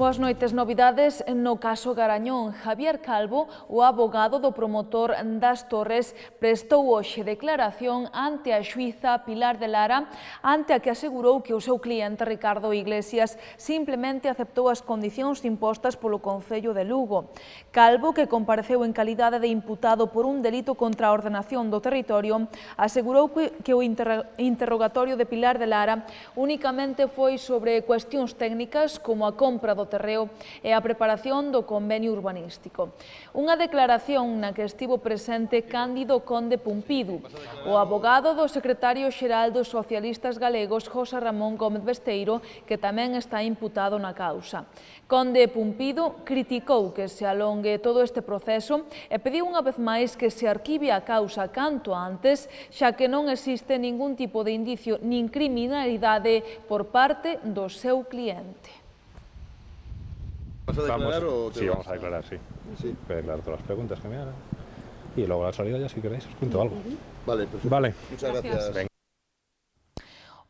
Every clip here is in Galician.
Boas noites. Novidades no caso Garañón. Javier Calvo, o abogado do promotor das Torres, prestou hoxe declaración ante a xuíza Pilar de Lara, ante a que asegurou que o seu cliente Ricardo Iglesias simplemente aceptou as condicións impostas polo Concello de Lugo. Calvo, que compareceu en calidade de imputado por un delito contra a ordenación do territorio, asegurou que o interrogatorio de Pilar de Lara únicamente foi sobre cuestións técnicas como a compra do terreo e a preparación do convenio urbanístico. Unha declaración na que estivo presente Cándido Conde Pumpido, o abogado do secretario xeral dos socialistas galegos José Ramón Gómez Besteiro, que tamén está imputado na causa. Conde Pumpido criticou que se alongue todo este proceso e pediu unha vez máis que se arquive a causa canto antes, xa que non existe ningún tipo de indicio nin criminalidade por parte do seu cliente. ¿Vas a declarar o sí, vamos a declarar, sí. Voy a declarar todas las preguntas que me hagan. Y luego a la salida ya, si queréis, os cuento algo. Vale, perfecto. Vale. Muchas gracias. Venga.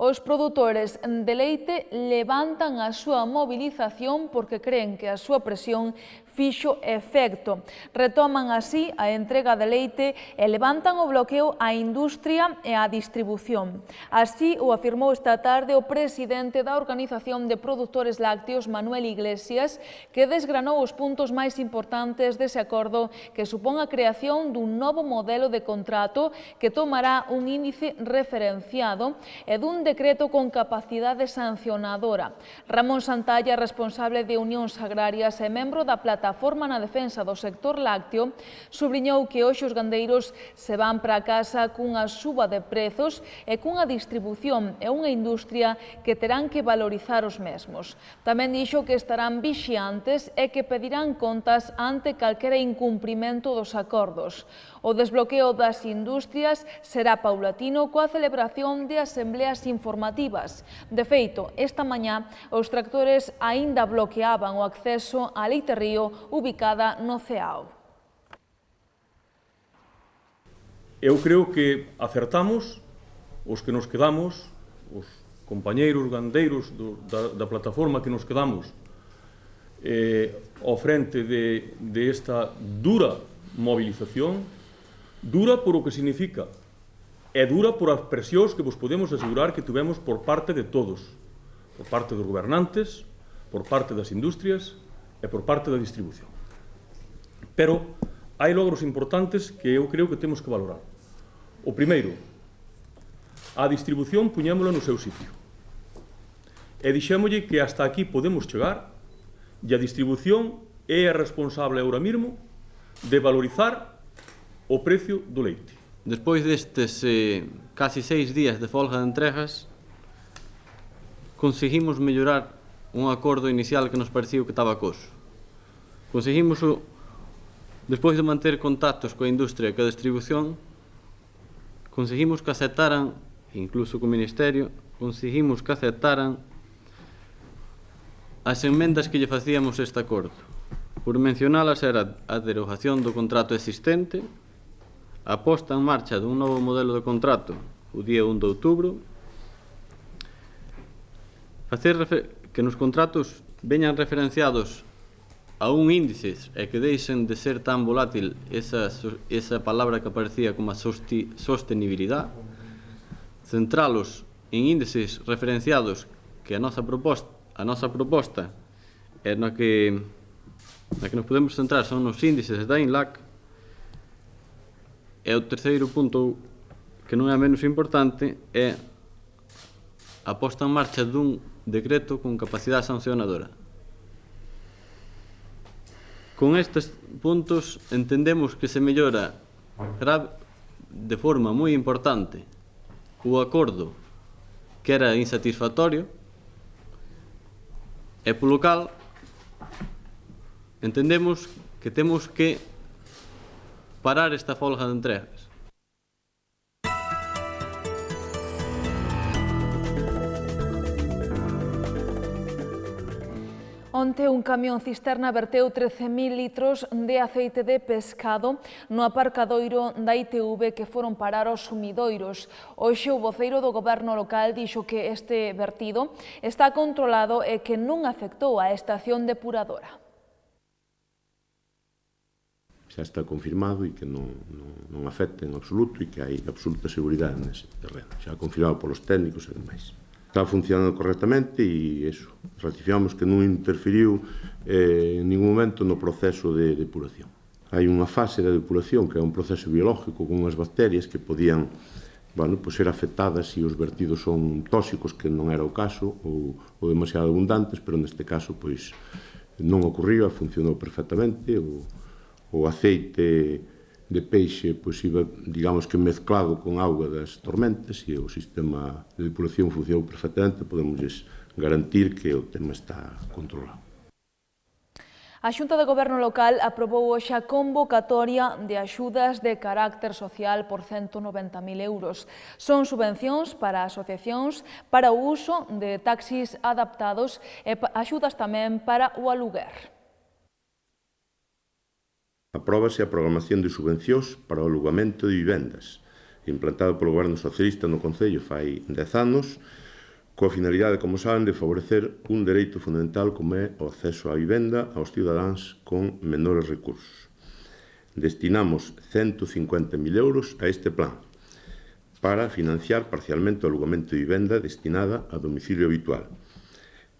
Os produtores de leite levantan a súa mobilización porque creen que a súa presión fixo efecto. Retoman así a entrega de leite e levantan o bloqueo á industria e á distribución. Así o afirmou esta tarde o presidente da Organización de Produtores Lácteos, Manuel Iglesias, que desgranou os puntos máis importantes dese acordo que supón a creación dun novo modelo de contrato que tomará un índice referenciado e dun decreto con capacidade sancionadora. Ramón Santalla, responsable de Unións Agrarias e membro da Plataforma na Defensa do Sector Lácteo, subliñou que hoxe os gandeiros se van para casa cunha suba de prezos e cunha distribución e unha industria que terán que valorizar os mesmos. Tamén dixo que estarán vixiantes e que pedirán contas ante calquera incumprimento dos acordos. O desbloqueo das industrias será paulatino coa celebración de asembleas informativas. De feito, esta mañá os tractores aínda bloqueaban o acceso á Leite Río, ubicada no CEAO. Eu creo que acertamos os que nos quedamos, os compañeiros gandeiros da plataforma que nos quedamos ao frente de esta dura movilización, dura por o que significa, e dura por as presións que vos podemos asegurar que tuvemos por parte de todos, por parte dos gobernantes, por parte das industrias e por parte da distribución. Pero hai logros importantes que eu creo que temos que valorar. O primeiro, a distribución puñémola no seu sitio. E dixémolle que hasta aquí podemos chegar e a distribución é a responsable ahora mesmo de valorizar o precio do leite. Despois destes casi 6 días de folga de entregas, conseguimos mellorar un acordo inicial que nos parecía que estaba coso. Conseguimos, despois de manter contactos coa industria e coa distribución, conseguimos que aceptaran, incluso co Ministerio, conseguimos que aceptaran as emendas que lle facíamos a este acordo. Por mencionalas era a derogación do contrato existente, a posta en marcha dun novo modelo de contrato o día 1 de outubro, facer que nos contratos veñan referenciados a un índice e que deixen de ser tan volátil esa palabra que aparecía como a sostenibilidade, centralos en índices referenciados que a nosa proposta é na que nos podemos centrar son nos índices da INLAC. E o terceiro punto, que non é menos importante, é a posta en marcha dun decreto con capacidade sancionadora. Con estes puntos entendemos que se mellora de forma moi importante o acordo que era insatisfactorio e polo cal entendemos que temos que parar esta folga de entregas. Onte un camión cisterna verteu 13.000 litros de aceite de pescado no aparcadoiro da ITV que foron parar aos sumidoiros. Hoxe o voceiro do goberno local dixo que este vertido está controlado e que non afectou a estación depuradora. Xa está confirmado e que non afecta en absoluto e que hai absoluta seguridade nese terreno. Xa confirmado polos técnicos e demais. Está funcionando correctamente e iso, ratificamos que non interferiu en ningún momento no proceso de depuración. Hai unha fase da depuración que é un proceso biológico con unhas bacterias que podían ser afectadas se os vertidos son tóxicos, que non era o caso, ou demasiado abundantes, pero neste caso non ocorriu, funcionou perfectamente. O aceite de peixe iba, digamos que mezclado con auga das tormentas e o sistema de depuración funcionou perfectamente, podemos garantir que o tema está controlado. A Xunta de Goberno local aprobou hoxe a convocatoria de axudas de carácter social por 190.000 euros. Son subvencións para asociacións para o uso de taxis adaptados e axudas tamén para o aluguer. Apróbase a programación de subvencións para o alugamento de vivendas, implantado polo Goberno Socialista no Concello fai 10 anos, coa finalidade, como saben, de favorecer un dereito fundamental como é o acceso á vivenda aos cidadáns con menores recursos. Destinamos 150.000 euros a este plan para financiar parcialmente o alugamento de vivenda destinada a domicilio habitual.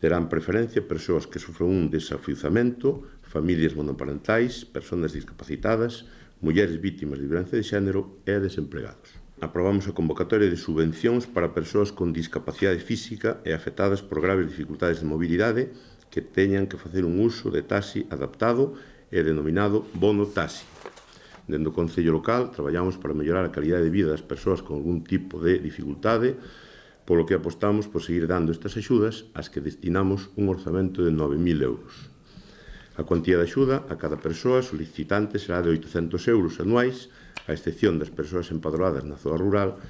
Terán preferencia persoas que sofren un desafiuzamento, familias monoparentais, persoas discapacitadas, mulleres vítimas de violencia de xénero e desempregados. Aprobamos a convocatoria de subvencións para persoas con discapacidade física e afectadas por graves dificultades de mobilidade que teñan que facer un uso de taxi adaptado e denominado bono taxi. Dende o Concello local traballamos para mellorar a calidade de vida das persoas con algún tipo de dificultade, polo que apostamos por seguir dando estas axudas ás que destinamos un orzamento de 9.000 euros. A cuantía de axuda a cada persoa solicitante será de 800 euros anuais, a excepción das persoas empadroadas na zona rural,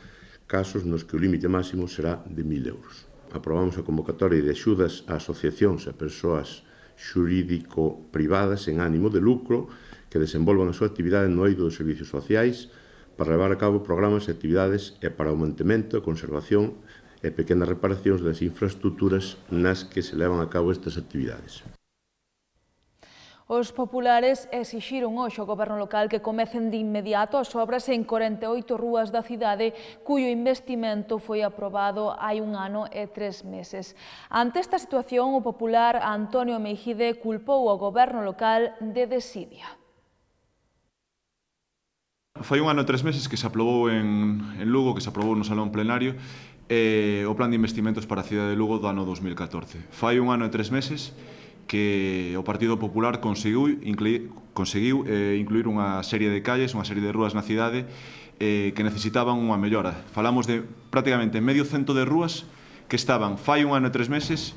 casos nos que o límite máximo será de 1.000 euros. Aprobamos a convocatoria de axudas a asociacións e persoas xurídico-privadas en ánimo de lucro que desenvolvan a súa actividade no eido dos servicios sociais para levar a cabo programas e actividades e para o mantemento e conservación e pequenas reparacións das infraestructuras nas que se levan a cabo estas actividades. Os populares exixiron hoxe ao goberno local que comecen de inmediato as obras en 48 rúas da cidade cuyo investimento foi aprobado hai 1 ano e 3 meses. Ante esta situación, o popular Antonio Meijide culpou ao goberno local de desidia. Fai 1 ano e 3 meses que se aprobou en Lugo, que se aprobou no Salón Plenario, o plan de investimentos para a cidade de Lugo do ano 2014. Fai 1 ano e 3 meses que o Partido Popular conseguiu incluir unha serie de calles, unha serie de rúas na cidade que necesitaban unha mellora. Falamos de prácticamente medio cento de rúas que estaban fai 1 ano e 3 meses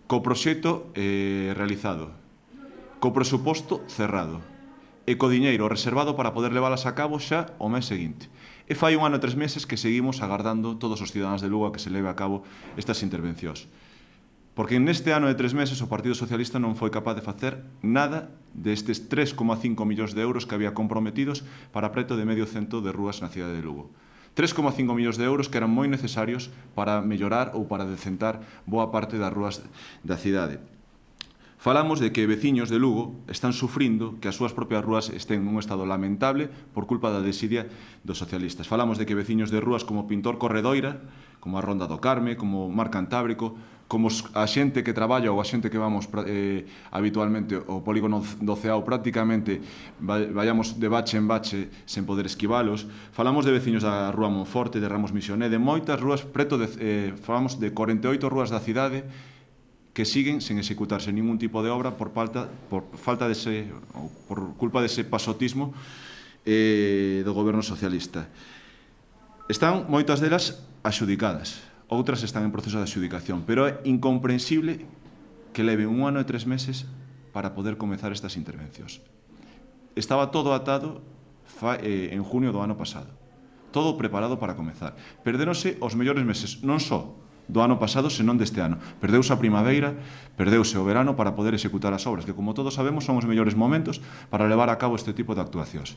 co proxecto realizado, co presuposto cerrado e co diñeiro reservado para poder leválas a cabo xa o mes seguinte. E fai 1 ano e 3 meses que seguimos agardando todos os cidadáns de Lugo a que se leve a cabo estas intervencións. Porque neste ano de 3 meses o Partido Socialista non foi capaz de facer nada destes 3,5 millóns de euros que había comprometidos para preto de medio cento de rúas na cidade de Lugo. 3,5 millóns de euros que eran moi necesarios para mellorar ou para decentar boa parte das rúas da cidade. Falamos de que veciños de Lugo están sufrindo que as súas propias rúas estén nun estado lamentable por culpa da desidia dos socialistas. Falamos de que veciños de rúas como Pintor Corredoira, como a Ronda do Carme, como o Mar Cantábrico, como a xente que traballa ou a xente que vamos habitualmente ao polígono do Ceao prácticamente vayamos de bache en bache sen poder esquivalos. Falamos de veciños da Rúa Monforte, de Ramos Misioné, de moitas rúas, falamos de 48 rúas da cidade que siguen sen executarse ningún tipo de obra por culpa dese pasotismo do goberno socialista. Están moitas delas axudicadas. Outras están en proceso de adxudicación, pero é incomprensible que leve 1 ano e 3 meses para poder comezar estas intervencións. Estaba todo atado en junio do ano pasado, todo preparado para comezar. Perdéronse os mellores meses, non só do ano pasado, senón deste ano. Perdeuse a primavera, perdeuse o verano para poder executar as obras, que, como todos sabemos, son os mellores momentos para levar a cabo este tipo de actuacións.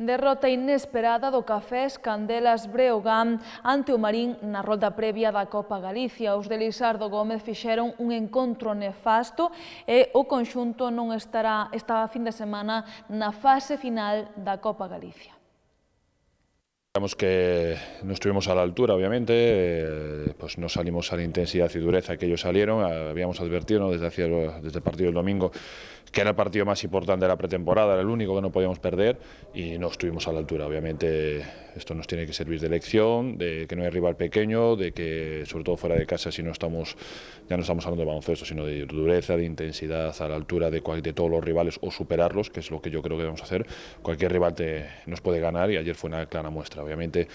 Derrota inesperada do Cafés Candelas Breogán ante o Marín na rolda previa da Copa Galicia. Os de Lisardo Gómez fixeron un encontro nefasto e o conxunto non estará esta fin de semana na fase final da Copa Galicia. Digamos que no estuvimos a la altura, obviamente, pues no salimos a la intensidad y dureza que ellos salieron. Habíamos advertido, ¿no?, desde el partido del domingo, que era el partido más importante de la pretemporada, era el único que no podíamos perder y no estuvimos a la altura. Obviamente esto nos tiene que servir de lección, de que no hay rival pequeño, de que sobre todo fuera de casa si no estamos, ya no estamos hablando de baloncesto, sino de dureza, de intensidad, a la altura de todos los rivales o superarlos, que es lo que yo creo que debemos hacer. Cualquier rival nos puede ganar y ayer fue una clara muestra. Obviamente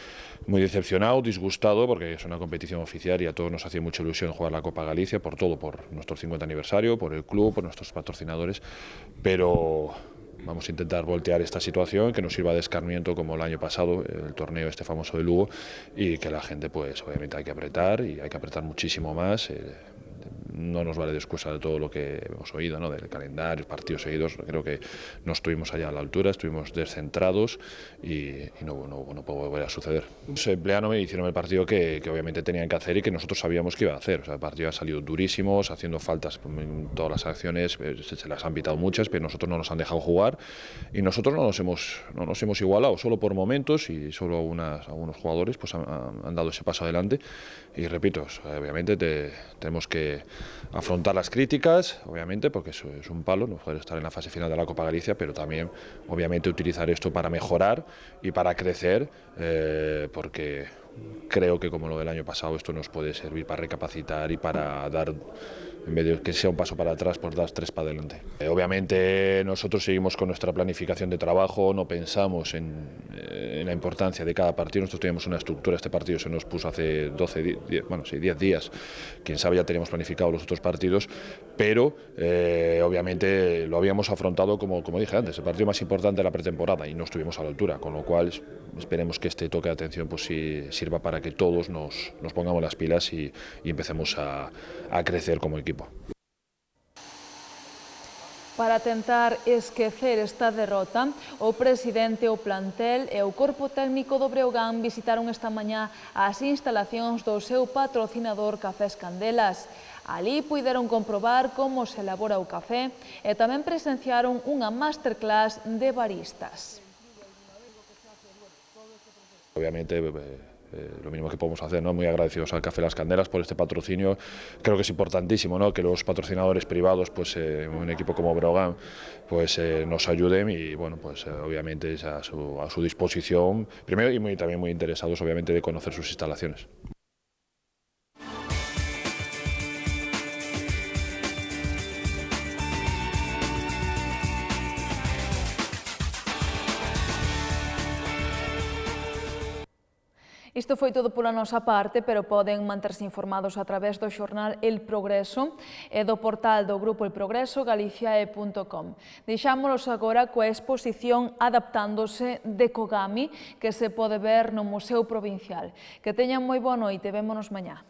muy decepcionado, disgustado, porque es una competición oficial y a todos nos hacía mucha ilusión jugar la Copa Galicia, por todo, por nuestro 50 aniversario, por el club, por nuestros patrocinadores, pero vamos a intentar voltear esta situación, que nos sirva de escarmiento como el año pasado, el torneo este famoso de Lugo, y que la gente, pues obviamente hay que apretar, y hay que apretar muchísimo más. No nos vale de excusa de todo lo que hemos oído, ¿no?, del calendario, partidos seguidos. Creo que no estuvimos allá a la altura, estuvimos descentrados y no puede volver a suceder. Se emplearon y hicieron el partido que obviamente tenían que hacer y que nosotros sabíamos que iba a hacer. O sea, el partido ha salido durísimos, haciendo faltas en todas las acciones, se las han pitado muchas, pero nosotros no nos han dejado jugar y nosotros no nos hemos igualado, solo por momentos, y solo algunos jugadores pues han dado ese paso adelante. Y repito, obviamente tenemos que afrontar las críticas, obviamente, porque eso es un palo, no poder estar en la fase final de la Copa Galicia, pero también, obviamente, utilizar esto para mejorar y para crecer, porque creo que, como lo del año pasado, esto nos puede servir para recapacitar y para dar, en vez de que sea un paso para atrás, pues dar 3 para adelante. Obviamente nosotros seguimos con nuestra planificación de trabajo, no pensamos en la importancia de cada partido. Nosotros teníamos una estructura, este partido se nos puso hace 10 días, quién sabe, ya teníamos planificado los otros partidos, pero obviamente lo habíamos afrontado como dije antes, el partido más importante de la pretemporada, y no estuvimos a la altura, con lo cual esperemos que este toque de atención pues sirva para que todos nos pongamos las pilas y empecemos a crecer como equipo. Para tentar esquecer esta derrota, o presidente, o plantel e o corpo técnico do Breogán visitaron esta mañá as instalacións do seu patrocinador Cafés Candelas. Alí puideron comprobar como se elabora o café e tamén presenciaron unha masterclass de baristas. Obviamente, lo mínimo que podemos hacer, ¿no? Muy agradecidos al Café Las Candelas por este patrocinio. Creo que es importantísimo, ¿no?, que los patrocinadores privados, pues un equipo como Breogán, pues nos ayuden, y bueno, pues obviamente es a su disposición, primero, y también muy interesados, obviamente, de conocer sus instalaciones. Isto foi todo pola nosa parte, pero poden manterse informados a través do xornal El Progreso e do portal do Grupo El Progreso, galiciae.com. Deixámonos agora coa exposición Adaptándose de Kogami, que se pode ver no Museo Provincial. Que teñan moi boa noite, vémonos mañá.